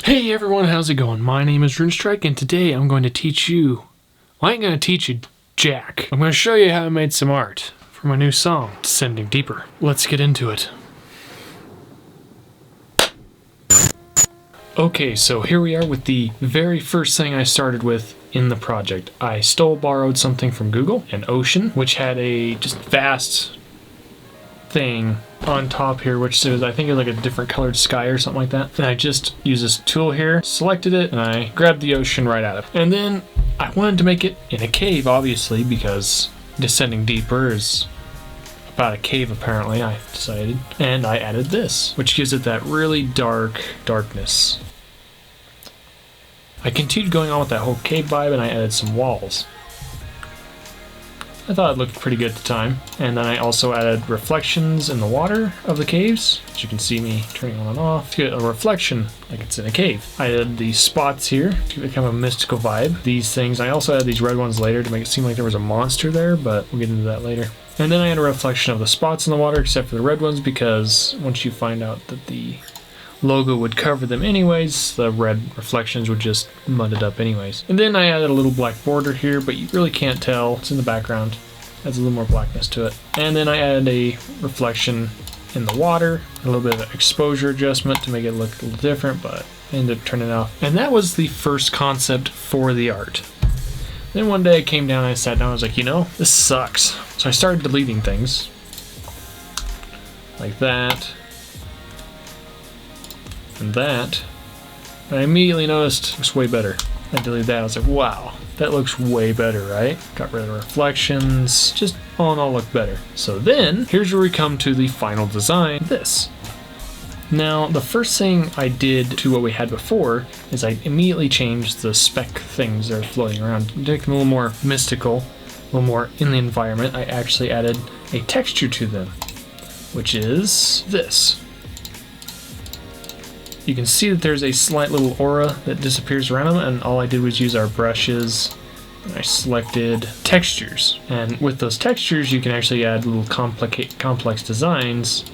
Hey everyone, how's it going? My name is RuneStrike, and today I'm going to teach you... Well, I ain't going to teach you jack. I'm going to show you how I made some art for my new song, Descending Deeper. Let's get into it. Okay, so here we are with the very first thing I started with in the project. I borrowed something from Google, an ocean, which had a just vast thing on top here, which is, I think, it's like a different colored sky or something like that. And I just used this tool here, selected it, and I grabbed the ocean right out of it. And then I wanted to make it in a cave, obviously, because Descending Deeper is about a cave, apparently, I decided. And I added this, which gives it that really darkness. I continued going on with that whole cave vibe, and I added some walls. I thought it looked pretty good at the time. And then I also added reflections in the water of the caves, as you can see me turning on and off to get a reflection like it's in a cave. I added these spots here to give it kind of a mystical vibe. These things, I also added these red ones later to make it seem like there was a monster there, but we'll get into that later. And then I had a reflection of the spots in the water, except for the red ones, because once you find out that the logo would cover them anyways, the red reflections would just mud it up anyways. And then I added a little black border here, but you really can't tell. It's in the background. Adds a little more blackness to it. And then I added a reflection in the water, a little bit of exposure adjustment to make it look a little different, but I ended up turning it off. And that was the first concept for the art. Then one day I came down and I sat down and I was like, you know, this sucks. So I started deleting things. Like that. And that. And I immediately noticed it looks way better. I deleted that. I was like, wow, that looks way better, right? Got rid of the reflections. Just all in all look better. So then, here's where we come to the final design, this. Now, the first thing I did to what we had before is I immediately changed the speck things that are floating around to make them a little more mystical, a little more in the environment. I actually added a texture to them, which is this. You can see that there's a slight little aura that disappears around them, and all I did was use our brushes. I selected textures, and with those textures you can actually add little complex designs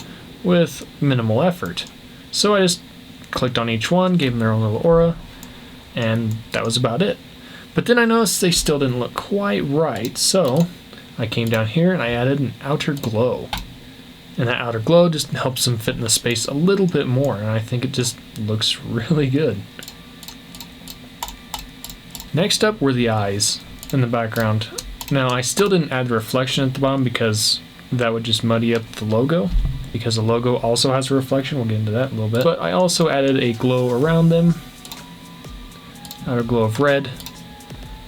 with minimal effort. So I just clicked on each one, gave them their own little aura, and that was about it. But then I noticed they still didn't look quite right, so I came down here and I added an outer glow. And that outer glow just helps them fit in the space a little bit more, and I think it just looks really good. Next up were the eyes in the background. Now I still didn't add the reflection at the bottom because that would just muddy up the logo, because the logo also has a reflection. We'll get into that in a little bit. But I also added a glow around them, outer glow of red,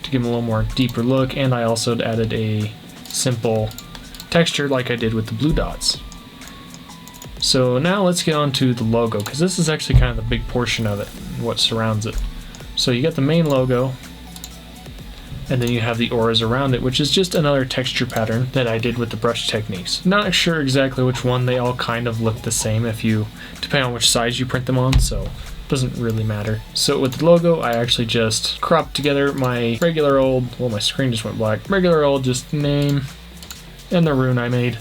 to give them a little more deeper look, and I also added a simple texture like I did with the blue dots. So now let's get on to the logo, because this is actually kind of the big portion of it, what surrounds it. So you got the main logo, and then you have the auras around it, which is just another texture pattern that I did with the brush techniques. Not sure exactly which one, they all kind of look the same depending on which size you print them on, so it doesn't really matter. So with the logo, I actually just cropped together my regular old, well, my screen just went black, regular old just name and the rune I made,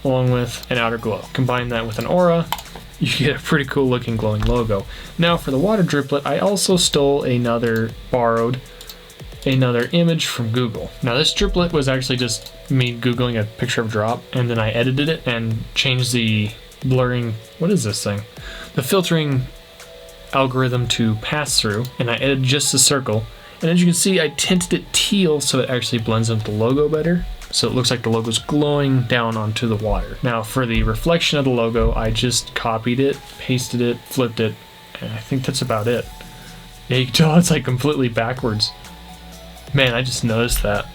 along with an outer glow. Combine that with an aura, you get a pretty cool looking glowing logo. Now for the water driplet, I also borrowed another image from Google. Now this driplet was actually just me Googling a picture of a drop, and then I edited it and changed the blurring, what is this thing? The filtering algorithm to pass through, and I edited just the circle. And as you can see, I tinted it teal so it actually blends into the logo better. So it looks like the logo's glowing down onto the water. Now for the reflection of the logo, I just copied it, pasted it, flipped it, and I think that's about it. Yeah, you can tell it's like completely backwards. Man, I just noticed that.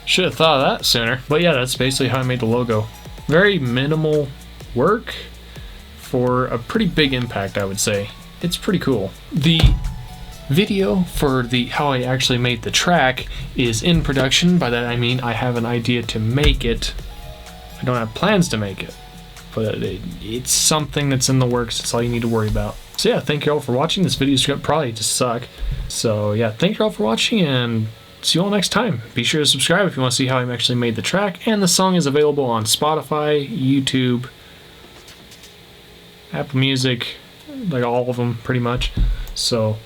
Should have thought of that sooner. But yeah, that's basically how I made the logo. Very minimal work for a pretty big impact, I would say. It's pretty cool. The video for how I actually made the track is in production. By that I mean I have an idea to make it. I don't have plans to make it, but it's something that's in the works. That's all you need to worry about. So yeah, thank you all for watching. This video's gonna probably just suck. So yeah, thank you all for watching, and see you all next time. Be sure to subscribe if you want to see how I actually made the track, and the song is available on Spotify, YouTube, Apple Music, like all of them pretty much. So